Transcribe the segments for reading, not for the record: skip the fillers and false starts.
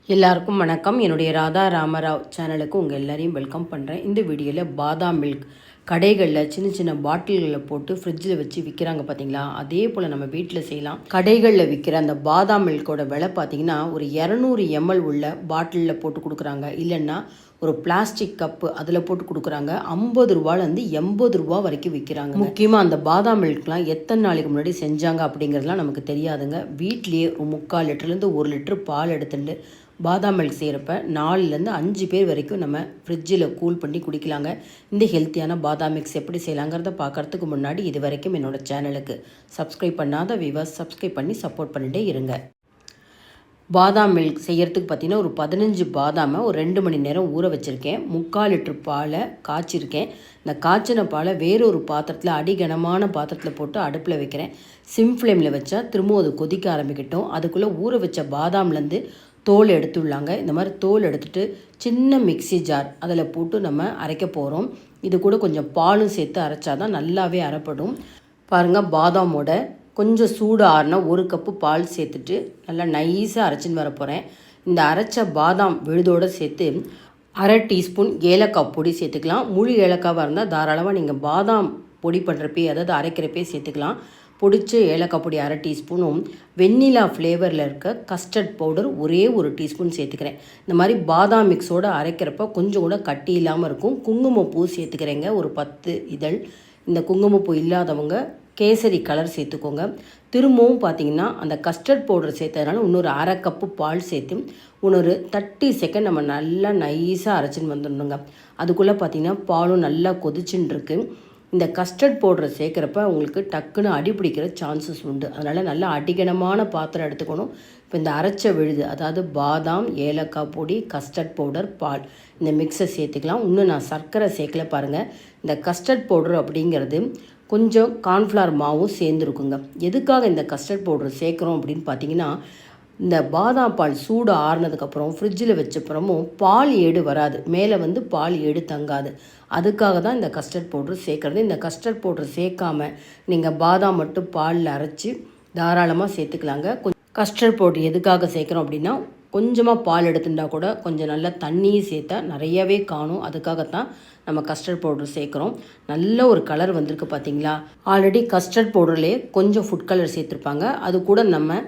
எல்லாருக்கும் வணக்கம். என்னுடைய ராதா ராமராவ் சேனலுக்கு உங்கள் எல்லாரையும் வெல்கம் பண்ணுறேன். இந்த வீடியோவில் பாதாம் மில்க் கடைகளில் சின்ன சின்ன பாட்டில்களில் போட்டு ஃப்ரிட்ஜில் வச்சு விற்கிறாங்க பார்த்தீங்களா, அதே போல் நம்ம வீட்டில் செய்யலாம். கடைகளில் விற்கிற அந்த பாதாம் மில்கோட விலை பார்த்தீங்கன்னா ஒரு 200 ml உள்ள பாட்டிலில் போட்டு கொடுக்குறாங்க. இல்லைன்னா ஒரு பிளாஸ்டிக் கப்பு அதில் போட்டு கொடுக்குறாங்க. 50 ரூபாலேருந்து 80 ரூபா வரைக்கும் விற்கிறாங்க. முக்கியமாக அந்த பாதாம் மில்க்லாம் எத்தனை நாளைக்கு முன்னாடி செஞ்சாங்க அப்படிங்கிறதுலாம் நமக்கு தெரியாதுங்க. வீட்லேயே 3/4 லிட்டர்லேருந்து 1 லிட்டர் பால் எடுத்துட்டு பாதாம் மில்க் செய்கிறப்ப 4லேருந்து 5 பேர் வரைக்கும் நம்ம ஃப்ரிட்ஜில் கூல் பண்ணி குடிக்கலாங்க. இந்த ஹெல்த்தியான பாதாம் மிக்ஸ் எப்படி செய்யலாங்கிறத பார்க்குறதுக்கு முன்னாடி இது வரைக்கும் என்னோடய சேனலுக்கு சப்ஸ்கிரைப் பண்ணாத வியூவர்ஸ் சப்ஸ்கிரைப் பண்ணி சப்போர்ட் பண்ணிகிட்டே இருங்க. பாதாம் மில்க் செய்கிறதுக்கு பார்த்திங்கன்னா ஒரு 15 பாதாமை ஒரு 2 மணி நேரம் ஊற வச்சுருக்கேன். 3/4 லிட்டர் பாலை காய்ச்சிருக்கேன். இந்த காய்ச்சின பாலை வேறொரு பாத்திரத்தில் அடிகனமான பாத்திரத்தில் போட்டு அடுப்பில் வைக்கிறேன். சிம் ஃப்ளேமில் வச்சா திரும்பவும் அது கொதிக்க ஆரம்பிக்கட்டும். அதுக்குள்ளே ஊற வச்ச பாதாம்லேருந்து தோல் எடுத்துடலாங்க. இந்த மாதிரி தோல் எடுத்துகிட்டு சின்ன மிக்சி ஜார் அதில் போட்டு நம்ம அரைக்க போகிறோம். இது கூட கொஞ்சம் பாலும் சேர்த்து அரைச்சா தான் நல்லாவே அரைப்படும். பாருங்கள், பாதாமோட கொஞ்சம் சூடு ஆறுனா 1 கப்பு பால் சேர்த்துட்டு நல்லா நைஸாக அரைச்சின்னு வர போகிறேன். இந்த அரைச்ச பாதாம் விழுதோடு சேர்த்து 1/2 டீஸ்பூன் ஏலக்காய் பொடி சேர்த்துக்கலாம். முழு ஏலக்காவாக இருந்தால் தாராளமாக நீங்கள் பாதாம் பொடி பண்ணுறப்பே, அதாவது அரைக்கிறப்பே சேர்த்துக்கலாம். பொடிச்ச ஏலக்காய் பொடி 1/2 டீஸ்பூனும் வெண்ணிலா ஃப்ளேவரில் இருக்க கஸ்டர்ட் பவுடர் ஒரே 1 டீஸ்பூன் சேர்த்துக்கிறேன். இந்த மாதிரி பாதாம் மிக்ஸோடு அரைக்கிறப்ப கொஞ்சம் கூட கட்டி இல்லாமல் இருக்கும். குங்குமப்பூ சேர்த்துக்கிறேங்க, ஒரு 10 இதழ். இந்த குங்குமப்பூ இல்லாதவங்க கேசரி கலர் சேர்த்துக்கோங்க. திரும்பவும் பார்த்திங்கன்னா அந்த கஸ்டர்ட் பவுடர் சேர்த்ததுனால இன்னொரு 1/2 கப்பு பால் சேர்த்து இன்னொரு 30 செகண்ட் நம்ம நல்லா நைஸாக அரைச்சின்னு வந்துடணுங்க. அதுக்குள்ளே பார்த்திங்கன்னா பாலும் நல்லா கொதிச்சுன்னு இருக்குது. இந்த கஸ்டர்ட் பவுடரை சேர்க்குறப்ப உங்களுக்கு டக்குன்னு அடிப்பிடிக்கிற சான்சஸ் உண்டு. அதனால் நல்லா அடிகனமான பாத்திரம் எடுத்துக்கணும். இப்போ இந்த அரைச்ச விழுது, அதாவது பாதாம், ஏலக்காய் பொடி, கஸ்டர்ட் பவுடர், பால், இந்த மிக்ஸை சேர்த்துக்கலாம். இன்னும் நான் சர்க்கரை சேர்க்கல பாருங்கள். இந்த கஸ்டர்ட் பவுடர் அப்படிங்கிறது கொஞ்சம் கார்ன்ஃப்ளவர் மாவும் சேர்ந்துருக்குங்க. எதுக்காக இந்த கஸ்டர்ட் பவுடர் சேர்க்குறோம் அப்படின்னு பார்த்தீங்கன்னா, இந்த பாதாம் பால் சூடு ஆறுனதுக்கப்புறம் ஃப்ரிட்ஜில் வச்சப்புறமும் பால் ஏடு வராது, மேலே பால் ஏடு தங்காது. அதுக்காக தான் இந்த கஸ்டர்ட் பவுட்ரு சேர்க்குறது. இந்த கஸ்டர்ட் பவுட்ரு சேர்க்காம நீங்கள் பாதாம் மட்டும் பாலில் அரைச்சி தாராளமாக சேர்த்துக்கலாங்க. கஸ்டர்ட் பவுட்ரு எதுக்காக சேர்க்குறோம் அப்படின்னா, கொஞ்சமாக பால் எடுத்துட்டா கூட கொஞ்சம் நல்லா தண்ணியும் சேர்த்தா நிறையவே காணும். அதுக்காகத்தான் நம்ம கஸ்டர்ட் பவுட்ரு சேர்க்குறோம். நல்ல ஒரு கலர் வந்திருக்கு பார்த்தீங்களா. ஆல்ரெடி கஸ்டர்ட் பவுடர்லேயே கொஞ்சம் ஃபுட் கலர் சேர்த்துருப்பாங்க. அது கூட நம்ம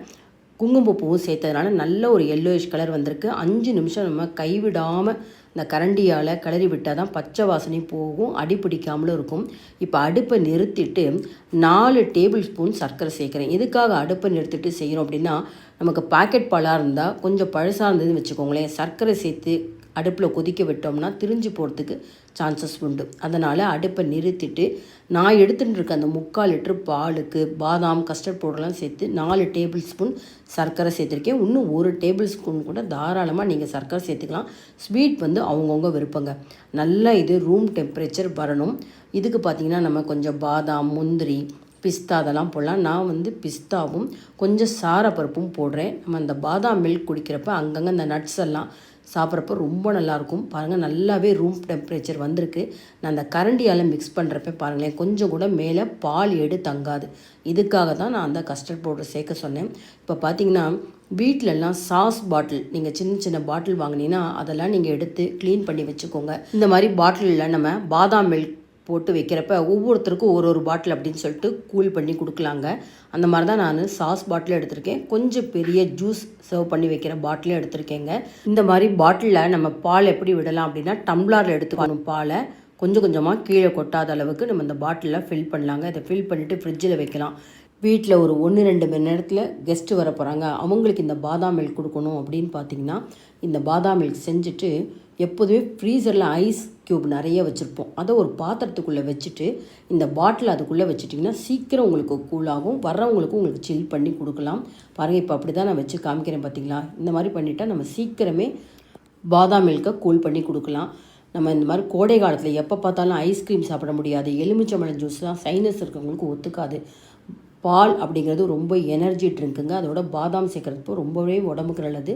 குங்குமப்பூவும் சேர்த்ததுனால நல்ல ஒரு yellowish கலர் வந்திருக்கு. 5 நிமிஷம் நம்ம கைவிடாமல் இந்த கரண்டியால் கிளறி விட்டால் தான் பச்சை வாசனை போகும், அடிப்பிடிக்காமலும் இருக்கும். இப்போ அடுப்பை நிறுத்திட்டு 4 டேபிள் ஸ்பூன் சர்க்கரை சேர்க்குறேன். எதுக்காக அடுப்பை நிறுத்திட்டு செய்கிறோம் அப்படின்னா, நமக்கு பாக்கெட் பாலாக இருந்தால் கொஞ்சம் பழசாக இருந்ததுன்னு வச்சுக்கோங்களேன், சர்க்கரை சேர்த்து அடுப்பில் கொதிக்க விட்டோம்னா திரிஞ்சு போகிறதுக்கு சான்சஸ் உண்டு. அதனால் அடுப்பை நிறுத்திட்டு நான் எடுத்துகிட்டு இருக்க அந்த 3/4 லிட்டர் பாலுக்கு பாதாம், கஸ்டர்ட் பவுடர்லாம் சேர்த்து 4 டேபிள் ஸ்பூன் சர்க்கரை சேர்த்துருக்கேன். இன்னும் 1 டேபிள் ஸ்பூன் கூட தாராளமாக நீங்கள் சர்க்கரை சேர்த்துக்கலாம். ஸ்வீட் அவங்கவுங்க விருப்பங்க. நல்லா இது ரூம் டெம்பரேச்சர் வரணும். இதுக்கு பார்த்திங்கன்னா நம்ம கொஞ்சம் பாதாம், முந்திரி, பிஸ்தா அதெல்லாம் போடலாம். நான் பிஸ்தாவும் கொஞ்சம் சாரப்பருப்பும் போடுறேன். நம்ம அந்த பாதாம் மில்க் குடிக்கிறப்ப அங்கங்கே அந்த நட்ஸ் எல்லாம் சாப்பிட்றப்ப ரொம்ப நல்லாயிருக்கும். பாருங்கள், நல்லாவே ரூம் டெம்பரேச்சர் வந்திருக்கு. நான் அந்த கரண்டியால் மிக்ஸ் பண்ணுறப்ப பாருங்களேன், கொஞ்சம் கூட மேலே பால் ஏடு தங்காது. இதுக்காக தான் நான் அந்த கஸ்டர்ட் பவுடர் சேர்க்க சொன்னேன். இப்போ பார்த்தீங்கன்னா வீட்டிலலாம் சாஸ் பாட்டில், நீங்கள் சின்ன சின்ன பாட்டில் வாங்கினீங்கன்னா அதெல்லாம் நீங்கள் எடுத்து க்ளீன் பண்ணி வச்சுக்கோங்க. இந்த மாதிரி பாட்டிலில் நம்ம பாதாம் மில்க் போட்டு வைக்கிறப்ப ஒவ்வொருத்தருக்கும் ஒரு பாட்டில் அப்படின்னு சொல்லிட்டு கூல் பண்ணி கொடுக்கலாங்க. அந்த மாதிரி தான் நான் சாஸ் பாட்டில் எடுத்திருக்கேன். கொஞ்சம் பெரிய ஜூஸ் சர்வ் பண்ணி வைக்கிற பாட்டிலும் எடுத்திருக்கேங்க. இந்த மாதிரி பாட்டிலில் நம்ம பால் எப்படி விடலாம் அப்படின்னா, டம்ளரில் எடுத்துக்கணும். பாலை கொஞ்சம் கொஞ்சமாக கீழே கொட்டாத அளவுக்கு நம்ம இந்த பாட்டிலில் ஃபில் பண்ணலாங்க. இதை ஃபில் பண்ணிவிட்டு ஃப்ரிட்ஜில் வைக்கலாம். வீட்டில் ஒரு 1-2 மணி நேரத்தில் கெஸ்ட்டு வர போகிறாங்க, அவங்களுக்கு இந்த பாதாம் மில்க் கொடுக்கணும் அப்படின்னு பார்த்தீங்கன்னா, இந்த பாதாம் மில்க் செஞ்சுட்டு எப்போதுமே ஃப்ரீசரில் ஐஸ் க்யூப் நிறைய வச்சுருப்போம். அதை ஒரு பாத்திரத்துக்குள்ளே வச்சுட்டு இந்த பாட்டில் அதுக்குள்ளே வச்சுட்டிங்கன்னா சீக்கிரம் உங்களுக்கு கூலாகும். வர்றவங்களுக்கும் உங்களுக்கு சில் பண்ணி கொடுக்கலாம். பாருங்கள், இப்போ அப்படி தான் நான் வச்சு காமிக்கிறேன் பார்த்தீங்களா. இந்த மாதிரி பண்ணிவிட்டால் நம்ம சீக்கிரமே பாதாம் மில்கை கூல் பண்ணி கொடுக்கலாம். நம்ம இந்த மாதிரி கோடை காலத்தில் எப்போ பார்த்தாலும் ஐஸ்கிரீம் சாப்பிட முடியாது, எலுமிச்சம்பழம் ஜூஸ்லாம் சைனஸ் இருக்கிறவங்களுக்கு ஒத்துக்காது. பால் அப்படிங்கிறது ரொம்ப எனர்ஜி ட்ரிங்க்குங்க. அதோட பாதாம் சேர்க்குறதுப்போ ரொம்பவே உடம்புக்கு நல்லது.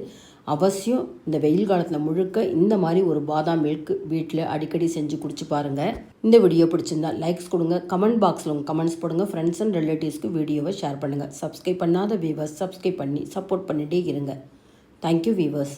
அவசியம் இந்த வெயில் காலத்தில் முழுக்க இந்த மாதிரி ஒரு பாதாம் மில்க் வீட்டில் அடிக்கடி செஞ்சு குடிச்சு பாருங்கள். இந்த வீடியோ பிடிச்சிருந்தா லைக்ஸ் கொடுங்க, கமெண்ட் பாக்ஸில் உங்கள் கமெண்ட்ஸ் போடுங்க, ஃப்ரெண்ட்ஸ் அண்ட் ரிலேட்டிவ்ஸ்க்கு வீடியோவை ஷேர் பண்ணுங்கள். சப்ஸ்கிரைப் பண்ணாத வியூவர்ஸ் சப்ஸ்கிரைப் பண்ணி சப்போர்ட் பண்ணிகிட்டே இருங்க. Thank you viewers.